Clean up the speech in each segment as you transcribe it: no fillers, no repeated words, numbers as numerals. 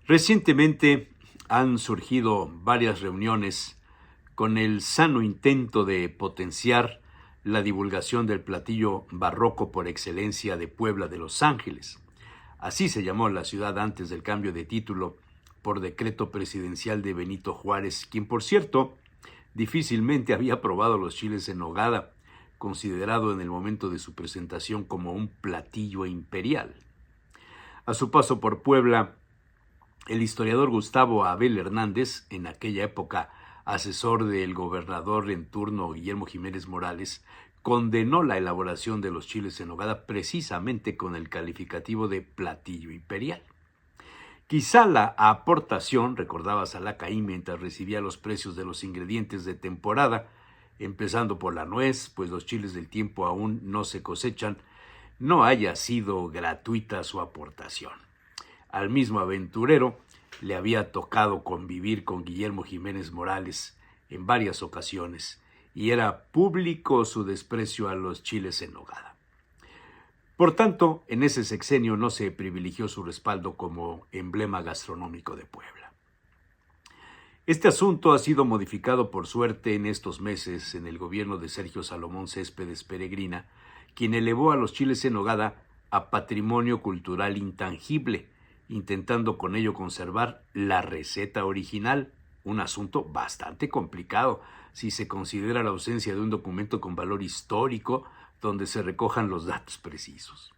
Recientemente han surgido varias reuniones con el sano intento de potenciar la divulgación del platillo barroco por excelencia de Puebla de Los Ángeles. Así se llamó la ciudad antes del cambio de título por decreto presidencial de Benito Juárez, quien, por cierto, difícilmente había probado los chiles en nogada, considerado en el momento de su presentación como un platillo imperial. A su paso por Puebla, el historiador Gustavo Abel Hernández, en aquella época asesor del gobernador en turno Guillermo Jiménez Morales, condenó la elaboración de los chiles en nogada precisamente con el calificativo de platillo imperial. Quizá la aportación, recordaba Salacaín mientras recibía los precios de los ingredientes de temporada, empezando por la nuez, pues los chiles del tiempo aún no se cosechan, no haya sido gratuita su aportación. Al mismo aventurero le había tocado convivir con Guillermo Jiménez Morales en varias ocasiones y era público su desprecio a los chiles en nogada. Por tanto, en ese sexenio no se privilegió su respaldo como emblema gastronómico de Puebla. Este asunto ha sido modificado por suerte en estos meses en el gobierno de Sergio Salomón Céspedes Peregrina, quien elevó a los chiles en nogada a patrimonio cultural intangible, intentando con ello conservar la receta original, un asunto bastante complicado si se considera la ausencia de un documento con valor histórico donde se recojan los datos precisos.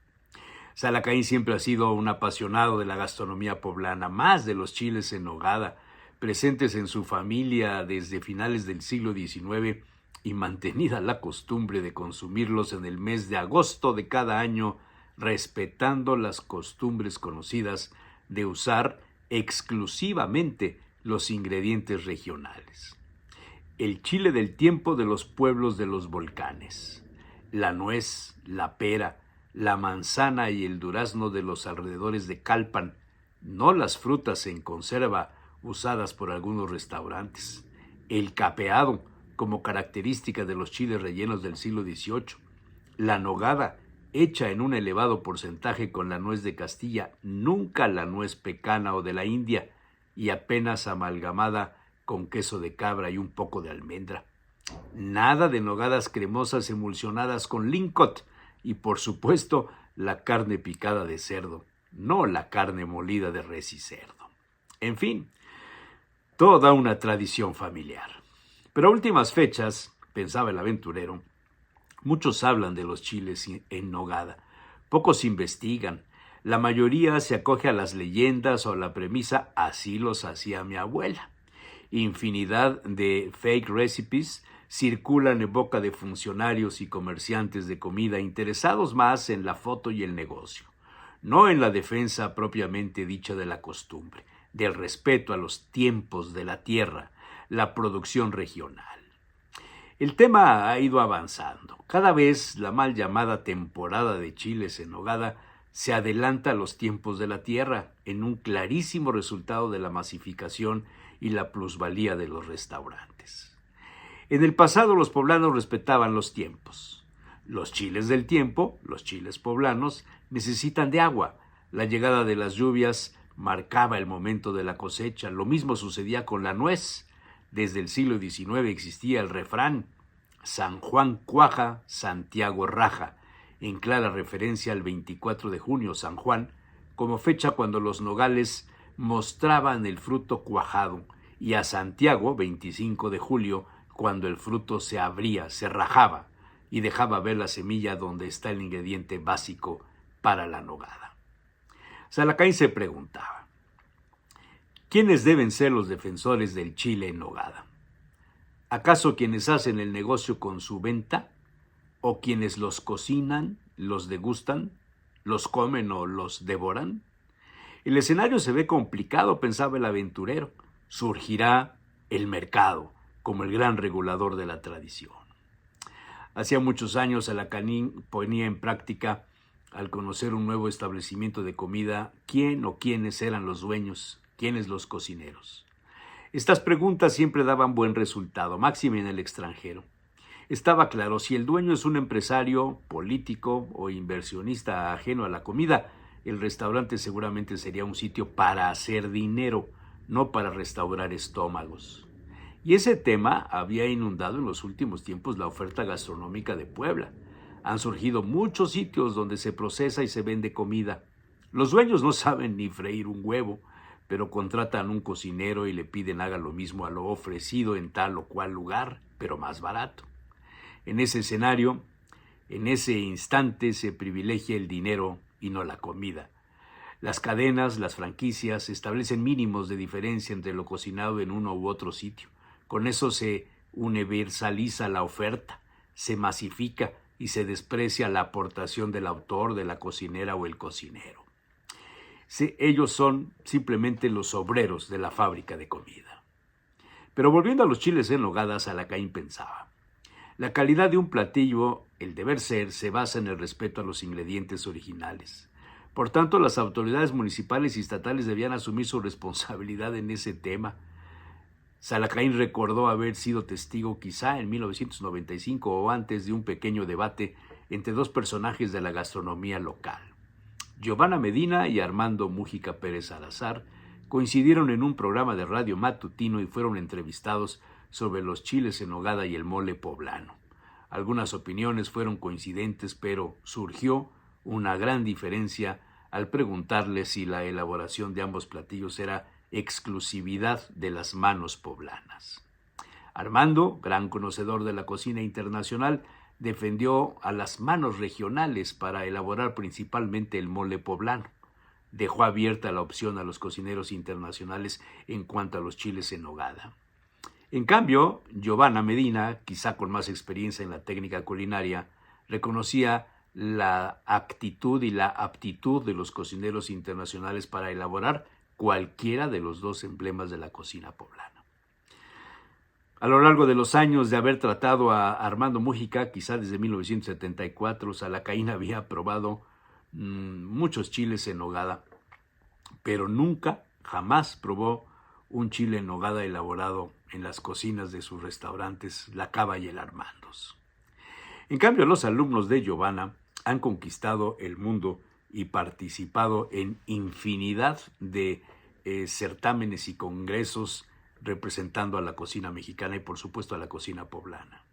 Salacaín siempre ha sido un apasionado de la gastronomía poblana, más de los chiles en nogada, presentes en su familia desde finales del siglo XIX y mantenida la costumbre de consumirlos en el mes de agosto de cada año, respetando las costumbres conocidas de usar exclusivamente los ingredientes regionales. El chile del tiempo de los pueblos de los volcanes, la nuez, la pera, la manzana y el durazno de los alrededores de Calpan, no las frutas en conserva usadas por algunos restaurantes, el capeado como característica de los chiles rellenos del siglo XVIII, la nogada, hecha en un elevado porcentaje con la nuez de Castilla, nunca la nuez pecana o de la India, y apenas amalgamada con queso de cabra y un poco de almendra. Nada de nogadas cremosas emulsionadas con Lincott y, por supuesto, la carne picada de cerdo, no la carne molida de res y cerdo. En fin, toda una tradición familiar. Pero a últimas fechas, pensaba el aventurero, muchos hablan de los chiles en nogada, pocos investigan, la mayoría se acoge a las leyendas o a la premisa «así los hacía mi abuela». Infinidad de fake recipes circulan en boca de funcionarios y comerciantes de comida interesados más en la foto y el negocio, no en la defensa propiamente dicha de la costumbre, del respeto a los tiempos de la tierra, la producción regional. El tema ha ido avanzando. Cada vez la mal llamada temporada de chiles en nogada se adelanta a los tiempos de la tierra, en un clarísimo resultado de la masificación y la plusvalía de los restaurantes. En el pasado los poblanos respetaban los tiempos. Los chiles del tiempo, los chiles poblanos, necesitan de agua. La llegada de las lluvias marcaba el momento de la cosecha. Lo mismo sucedía con la nuez. Desde el siglo XIX existía el refrán «San Juan cuaja, Santiago raja», en clara referencia al 24 de junio, San Juan, como fecha cuando los nogales mostraban el fruto cuajado, y a Santiago, 25 de julio, cuando el fruto se abría, se rajaba y dejaba ver la semilla donde está el ingrediente básico para la nogada. Salacaín se preguntaba, ¿quiénes deben ser los defensores del chile en nogada? ¿Acaso quienes hacen el negocio con su venta? ¿O quienes los cocinan, los degustan, los comen o los devoran? El escenario se ve complicado, pensaba el aventurero. Surgirá el mercado como el gran regulador de la tradición. Hacía muchos años Alacaín ponía en práctica, al conocer un nuevo establecimiento de comida, quién o quiénes eran los dueños, quiénes los cocineros. Estas preguntas siempre daban buen resultado, máxime en el extranjero. Estaba claro, si el dueño es un empresario, político o inversionista ajeno a la comida, el restaurante seguramente sería un sitio para hacer dinero, no para restaurar estómagos. Y ese tema había inundado en los últimos tiempos la oferta gastronómica de Puebla. Han surgido muchos sitios donde se procesa y se vende comida. Los dueños no saben ni freír un huevo, pero contratan un cocinero y le piden haga lo mismo a lo ofrecido en tal o cual lugar, pero más barato. En ese escenario, en ese instante se privilegia el dinero y no la comida. Las cadenas, las franquicias, establecen mínimos de diferencia entre lo cocinado en uno u otro sitio. Con eso se universaliza la oferta, se masifica y se desprecia la aportación del autor, de la cocinera o el cocinero. Ellos son simplemente los obreros de la fábrica de comida. Pero volviendo a los chiles en nogada, Alacaín pensaba: la calidad de un platillo, el deber ser, se basa en el respeto a los ingredientes originales. Por tanto, las autoridades municipales y estatales debían asumir su responsabilidad en ese tema. Alacaín recordó haber sido testigo, quizá en 1995 o antes, de un pequeño debate entre dos personajes de la gastronomía local. Giovanna Medina y Armando Mújica Pérez Salazar coincidieron en un programa de radio matutino y fueron entrevistados sobre los chiles en nogada y el mole poblano. Algunas opiniones fueron coincidentes, pero surgió una gran diferencia al preguntarle si la elaboración de ambos platillos era exclusividad de las manos poblanas. Armando, gran conocedor de la cocina internacional, defendió a las manos regionales para elaborar principalmente el mole poblano. Dejó abierta la opción a los cocineros internacionales en cuanto a los chiles en nogada. En cambio, Giovanna Medina, quizá con más experiencia en la técnica culinaria, reconocía la actitud y la aptitud de los cocineros internacionales para elaborar cualquiera de los dos emblemas de la cocina poblana. A lo largo de los años de haber tratado a Armando Mújica, quizá desde 1974, Alacaín había probado muchos chiles en nogada, pero nunca, jamás probó un chile en nogada elaborado en las cocinas de sus restaurantes La Cava y el Armandos. En cambio, los alumnos de Giovanna han conquistado el mundo y participado en infinidad de certámenes y congresos representando a la cocina mexicana y por supuesto a la cocina poblana.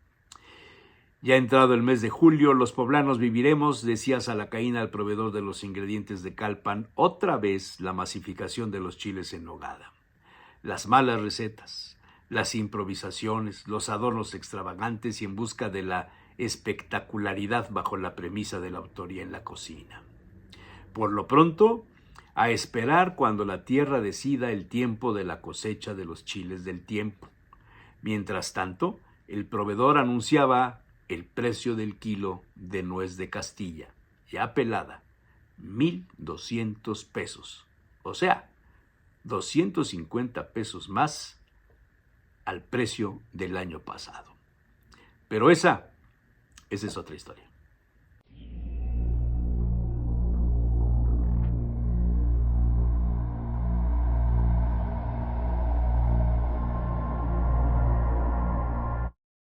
Ya entrado el mes de julio, los poblanos viviremos, decía Alacaín al proveedor de los ingredientes de Calpan, otra vez la masificación de los chiles en nogada. Las malas recetas, las improvisaciones, los adornos extravagantes y en busca de la espectacularidad bajo la premisa de la autoría en la cocina. Por lo pronto, a esperar cuando la tierra decida el tiempo de la cosecha de los chiles del tiempo. Mientras tanto, el proveedor anunciaba el precio del kilo de nuez de Castilla, ya pelada, 1,200 pesos. O sea, 250 pesos más al precio del año pasado. Pero esa es otra historia.